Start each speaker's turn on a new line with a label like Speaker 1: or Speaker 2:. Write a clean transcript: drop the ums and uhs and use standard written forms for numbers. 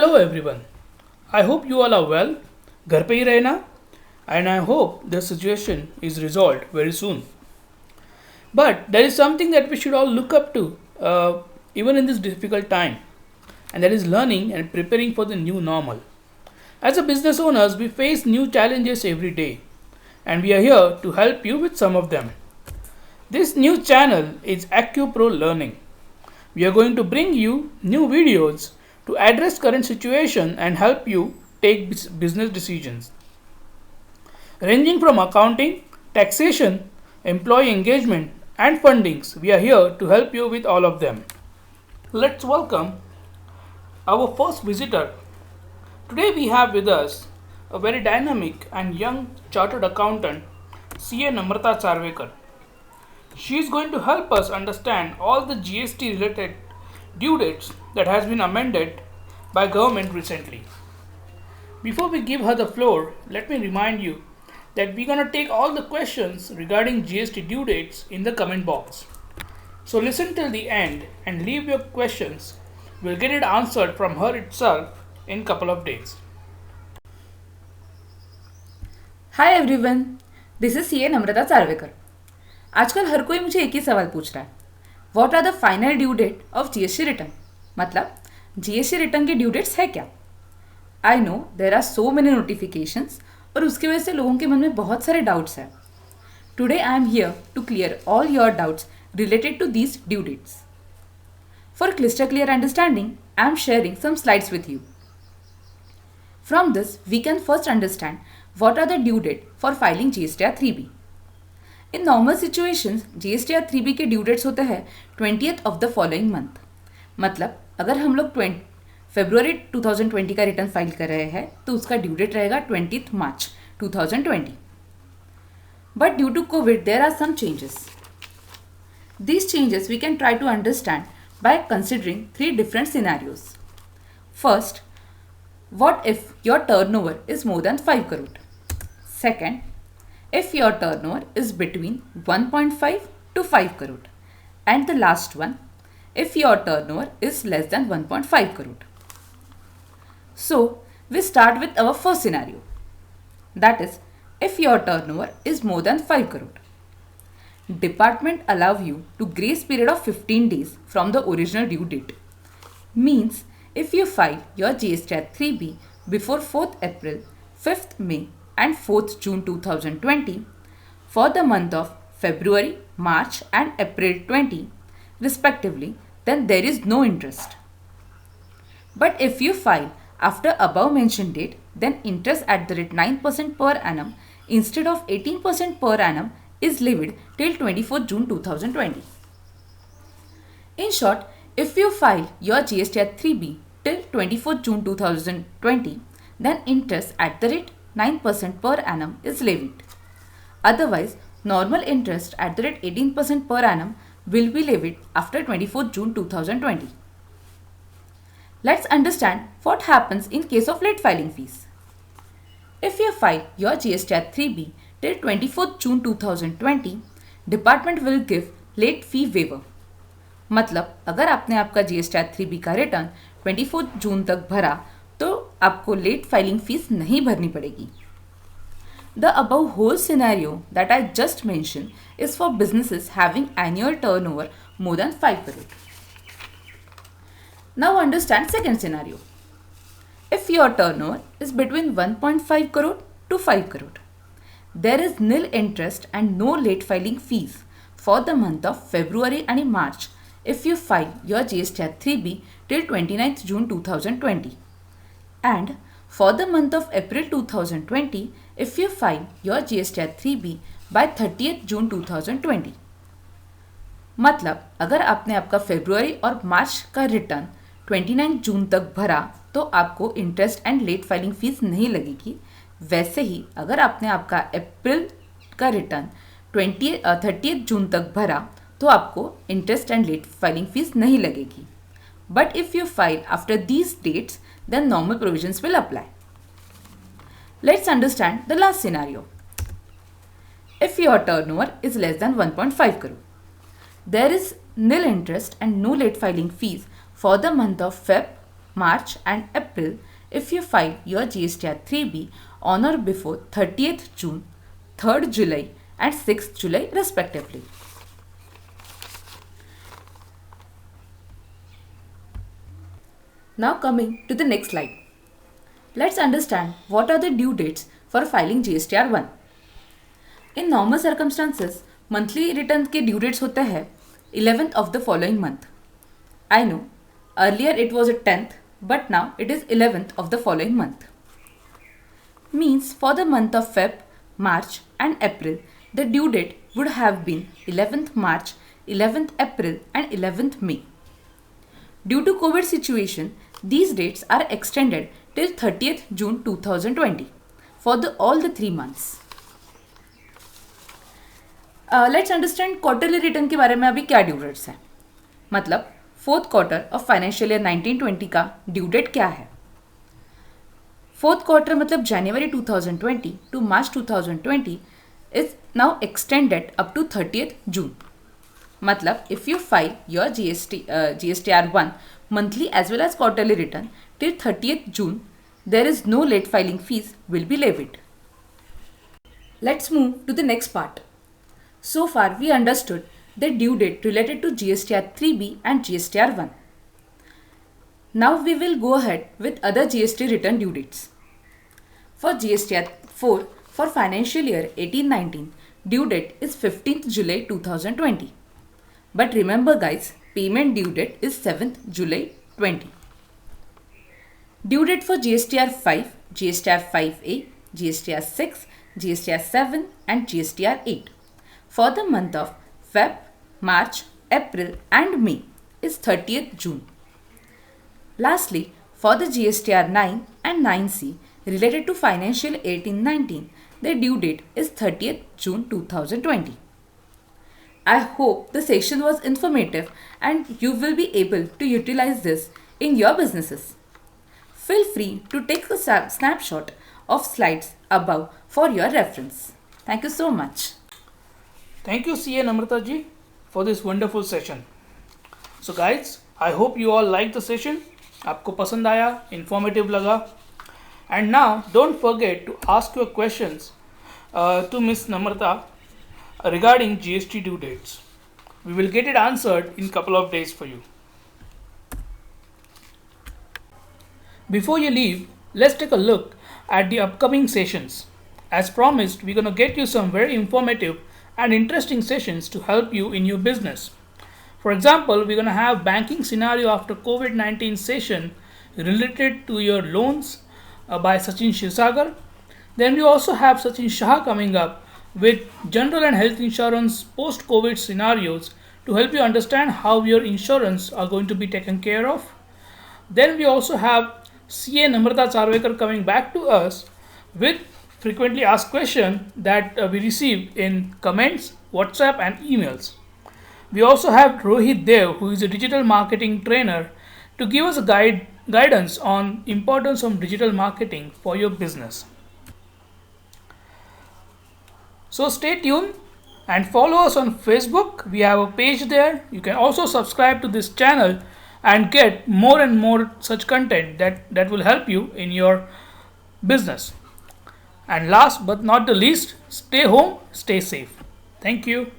Speaker 1: Hello everyone. I hope you all are well. घर पे ही रहना and I hope the situation is resolved very soon. But there is something that we should all look up to even in this difficult time, and that is learning and preparing for the new normal. As a business owners, we face new challenges every day, and we are here to help you with some of them. This new channel is AcuPro Learning. We are going to bring you new videos to address current situation and help you take business decisions. Ranging from accounting, taxation, employee engagement, and fundings, we are here to help you with all of them. Let's welcome our first visitor. Today we have with us a very dynamic and young chartered accountant, CA Namrata Charvekar. She is going to help us understand all the GST related due dates that has been amended by government recently. Before we give her the floor, let me remind you that we're going to take all the questions regarding GST due dates in the comment box. So listen till the end and leave your questions. We'll get it answered from her itself in couple of days.
Speaker 2: Hi everyone, this is CA Namrata Charvekar. आजकल हर कोई मुझे एक ही सवाल पूछ रहा है, what are the final due date of GST return. मतलब जीएसटी रिटर्न की ड्यू डेट्स है क्या। I know there are so many notifications और उसकी वजह से लोगों के मन में बहुत सारे डाउट्स हैं। Today I am here to clear all your doubts related to these due dates. For cluster clear understanding, I am sharing some slides with you. From this, we can first understand what are the due date for filing GSTR 3B. In normal situations, GSTR 3B के due dates होते हैं 20th of the following month. मतलब अगर हम लोग February 2020 का return file कर रहे हैं तो उसका ड्यू डेट रहेगा 20th March 2020. But due to COVID, there are some changes. These changes we can try to understand by considering three different scenarios. First, what if your turnover is more than 5 crore? Second, if your turnover is between 1.5 to 5 crore. And the last one, if your turnover is less than 1.5 crore. So, we start with our first scenario. That is, if your turnover is more than 5 crore. Department allow you to grace period of 15 days from the original due date. Means, if you file your GSTR 3B before 4th April, 5th May and 4th June 2020 for the month of February, March and April 20 respectively, then there is no interest. But if you file after above mentioned date, then interest at the rate 9% per annum instead of 18% per annum is levied till 24th June 2020. In short, if you file your GSTR 3B till 24th June 2020, then interest at the rate 9% per annum is levied. Otherwise, normal interest at the rate 18% per annum will be levied after 24th June 2020. Let's understand what happens in case of late filing fees. If you file your GSTR 3B till 24th June 2020, department will give late fee waiver. मतलब अगर आपने आपका GSTR 3B का return 24 जून तक भरा तो आपको late filing fees नहीं भरनी पड़ेगी. The above whole scenario that I just mentioned is for businesses having annual turnover more than 5 crore. Now understand second scenario. If your turnover is between 1.5 crore to 5 crore, there is nil interest and no late filing fees for the month of February and March if you file your GSTR 3B till 29th June 2020. And for the month of April 2020 if you file your GSTR 3B by 30th June 2020. मतलब अगर आपने आपका फरवरी और मार्च का return 29 जून तक भरा तो आपको interest and late filing fees नहीं लगेगी. वैसे ही अगर आपने आपका अप्रैल का रिटर्न 30th जून तक भरा तो आपको interest and late filing fees नहीं लगेगी. But if you file after these dates then normal provisions will apply. Let's understand the last scenario. If your turnover is less than 1.5 crore, there is nil interest and no late filing fees for the month of Feb, March, and April if you file your GSTR 3B on or before 30th June, 3rd July, and 6th July respectively. Now coming to the next slide. Let's understand what are the due dates for filing GSTR 1. In normal circumstances, monthly return के due dates होते हैं 11th of the following month. I know, earlier it was a 10th, but now it is 11th of the following month. Means for the month of Feb, March and April, the due date would have been 11th March, 11th April and 11th May. Due to COVID situation, these dates are extended till 30th June 2020 for all the 3 months. Let's understand quarterly return के बारे में अभी क्या due dates है. मतलब fourth quarter of financial year 1920 का due date क्या है. फोर्थ क्वार्टर मतलब जनवरी 2020 to March 2020 is now extended up to 30th June. मतलब if you file your GSTR1 monthly as well as quarterly return till 30th June, there is no late filing fees will be levied. Let's move to the next part. So far we understood the due date related to GSTR 3B and GSTR 1. Now we will go ahead with other GST return due dates. For GSTR 4 for financial year 18-19, due date is 15th July 2020. But remember guys, payment due date is 7th July 20. Due date for GSTR 5, GSTR 5A, GSTR 6, GSTR 7 and GSTR 8 for the month of Feb, March, April and May is 30th June. Lastly, for the GSTR 9 and 9C related to financial 18-19, the due date is 30th June 2020. I hope the session was informative and you will be able to utilize this in your businesses. Feel free to take a snapshot of slides above for your reference. Thank you so much.
Speaker 1: Thank you CA Namrata ji for this wonderful session. So guys, I hope you all liked the session. आपको पसंद आया, informative लगा. And now don't forget to ask your questions to Miss Namrata regarding GST due dates. We will get it answered in couple of days for you. Before you leave, let's take a look at the upcoming sessions. As promised, we're going to get you some very informative and interesting sessions to help you in your business. For example, we're going to have banking scenario after COVID-19 session related to your loans by Sachin Shirsagar. Then we also have Sachin Shah coming up with general and health insurance post-COVID scenarios to help you understand how your insurance are going to be taken care of. Then we also have CA Namrata Charvekar coming back to us with frequently asked questions that we receive in comments, WhatsApp and emails. We also have Rohit Dev, who is a digital marketing trainer, to give us a guidance on importance of digital marketing for your business. So stay tuned and follow us on Facebook. We have a page there. You can also subscribe to this channel and get more and more such content that will help you in your business. And last but not the least, stay home, stay safe. Thank you.